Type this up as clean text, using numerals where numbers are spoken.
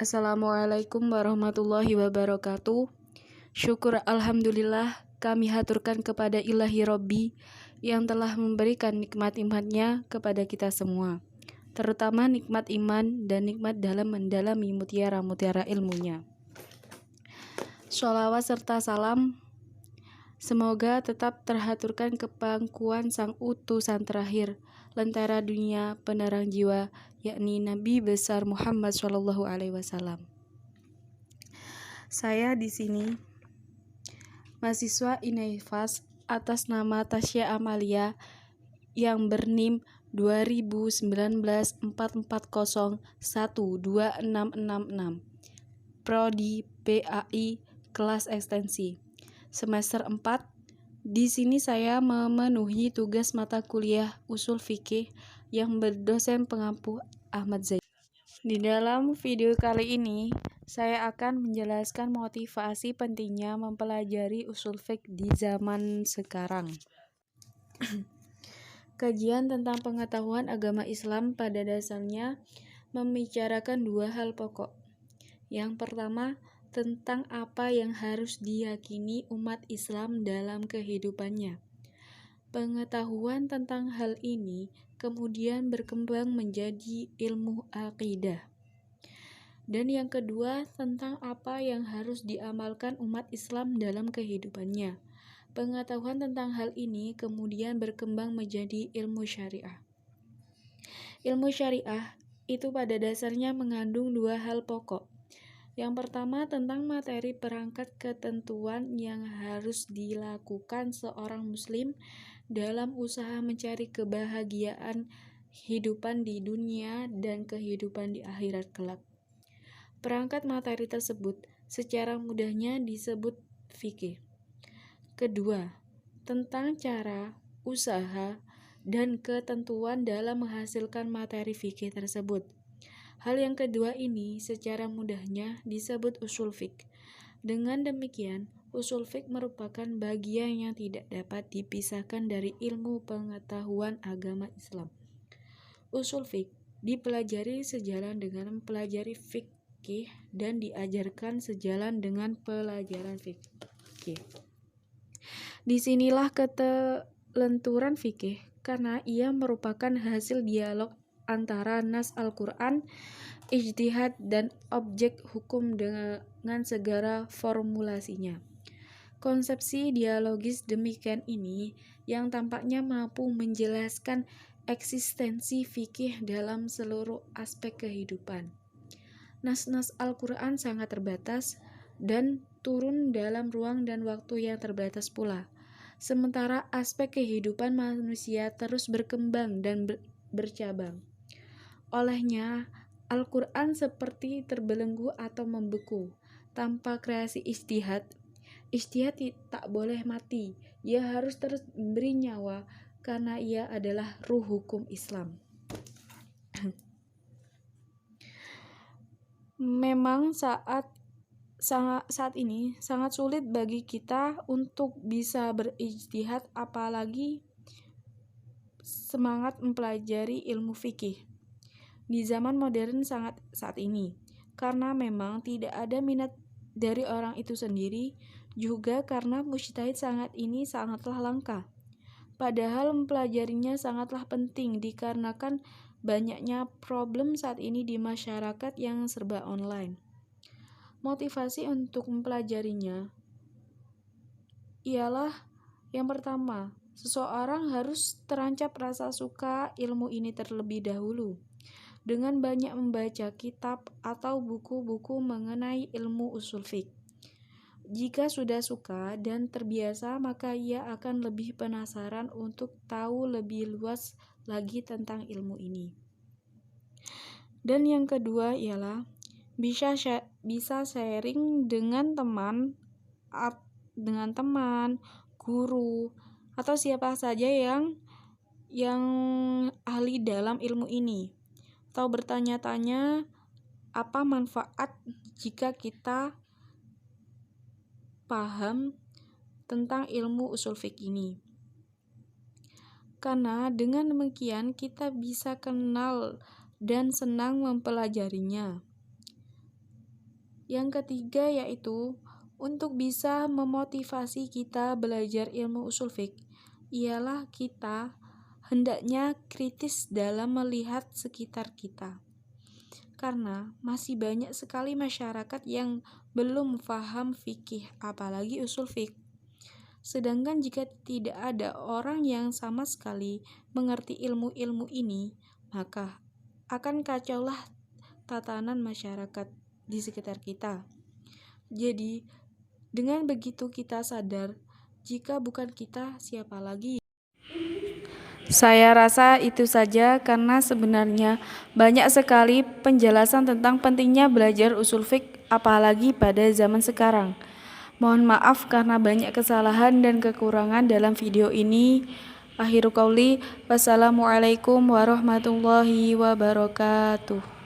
Assalamualaikum warahmatullahi wabarakatuh. Syukur alhamdulillah kami haturkan kepada Ilahi Robbi yang telah memberikan nikmat-nikmatnya kepada kita semua, terutama nikmat iman dan nikmat dalam mendalami mutiara-mutiara ilmunya. Sholawat serta salam semoga tetap terhaturkan ke pangkuan sang utusan terakhir, lentera dunia, penerang jiwa, yakni Nabi besar Muhammad SAW. Saya di sini mahasiswa Inaifas atas nama Tasya Amalia yang bernim 201944012666, Prodi PAI kelas ekstensi semester 4. Di sini saya memenuhi tugas mata kuliah Usul Fikih yang berdosen pengampu Ahmad Zaid. Di dalam video kali ini, saya akan menjelaskan motivasi pentingnya mempelajari usul fiqh di zaman sekarang. Kajian tentang pengetahuan agama Islam pada dasarnya membicarakan dua hal pokok. Yang pertama, tentang apa yang harus diyakini umat Islam dalam kehidupannya. Pengetahuan tentang hal ini kemudian berkembang menjadi ilmu akidah. Dan yang kedua, tentang apa yang harus diamalkan umat Islam dalam kehidupannya. Pengetahuan tentang hal ini kemudian berkembang menjadi ilmu syariah. Ilmu syariah itu pada dasarnya mengandung dua hal pokok. Yang pertama, tentang materi perangkat ketentuan yang harus dilakukan seorang muslim dalam usaha mencari kebahagiaan kehidupan di dunia dan kehidupan di akhirat kelak. Perangkat materi tersebut secara mudahnya disebut fikih. Kedua, tentang cara, usaha, dan ketentuan dalam menghasilkan materi fikih tersebut. Hal yang kedua ini secara mudahnya disebut usul fiqh. Dengan demikian, usul fiqh merupakan bagian yang tidak dapat dipisahkan dari ilmu pengetahuan agama Islam. Usul fiqh dipelajari sejalan dengan mempelajari fikih dan diajarkan sejalan dengan pelajaran fikih. Disinilah ketelenturan fikih karena ia merupakan hasil dialog antara nas Al-Quran, ijtihad, dan objek hukum dengan segala formulasinya. Konsepsi dialogis demikian ini yang tampaknya mampu menjelaskan eksistensi fikih dalam seluruh aspek kehidupan. Nas-nas Al-Quran sangat terbatas dan turun dalam ruang dan waktu yang terbatas pula. Sementara aspek kehidupan manusia terus berkembang dan bercabang. Olehnya, Al-Quran seperti terbelenggu atau membeku. Tanpa kreasi ijtihad tak boleh mati. Ia harus terus memberi nyawa karena ia adalah ruh hukum Islam. Memang saat ini sangat sulit bagi kita untuk bisa berijtihad, apalagi semangat mempelajari ilmu fikih di zaman modern saat ini, karena memang tidak ada minat dari orang itu sendiri, juga karena mujtahid sangatlah langka. Padahal mempelajarinya sangatlah penting dikarenakan banyaknya problem saat ini di masyarakat yang serba online. Motivasi untuk mempelajarinya ialah yang pertama, seseorang harus terancap rasa suka ilmu ini terlebih dahulu dengan banyak membaca kitab atau buku-buku mengenai ilmu usul fiqh. Jika sudah suka dan terbiasa, maka ia akan lebih penasaran untuk tahu lebih luas lagi tentang ilmu ini. Dan yang kedua ialah bisa sharing dengan teman, guru, atau siapa saja yang ahli dalam ilmu ini. Atau bertanya-tanya apa manfaat jika kita paham tentang ilmu usul fiqh ini. Karena dengan demikian kita bisa kenal dan senang mempelajarinya. Yang ketiga yaitu untuk bisa memotivasi kita belajar ilmu usul fiqh, ialah kita hendaknya kritis dalam melihat sekitar kita. Karena masih banyak sekali masyarakat yang belum paham fikih, apalagi usul fiqh. Sedangkan jika tidak ada orang yang sama sekali mengerti ilmu-ilmu ini, maka akan kacaulah tatanan masyarakat di sekitar kita. Jadi, dengan begitu kita sadar, jika bukan kita, siapa lagi? Saya rasa itu saja karena sebenarnya banyak sekali penjelasan tentang pentingnya belajar usul fiqh apalagi pada zaman sekarang. Mohon maaf karena banyak kesalahan dan kekurangan dalam video ini. Akhirul qauli, wassalamualaikum warahmatullahi wabarakatuh.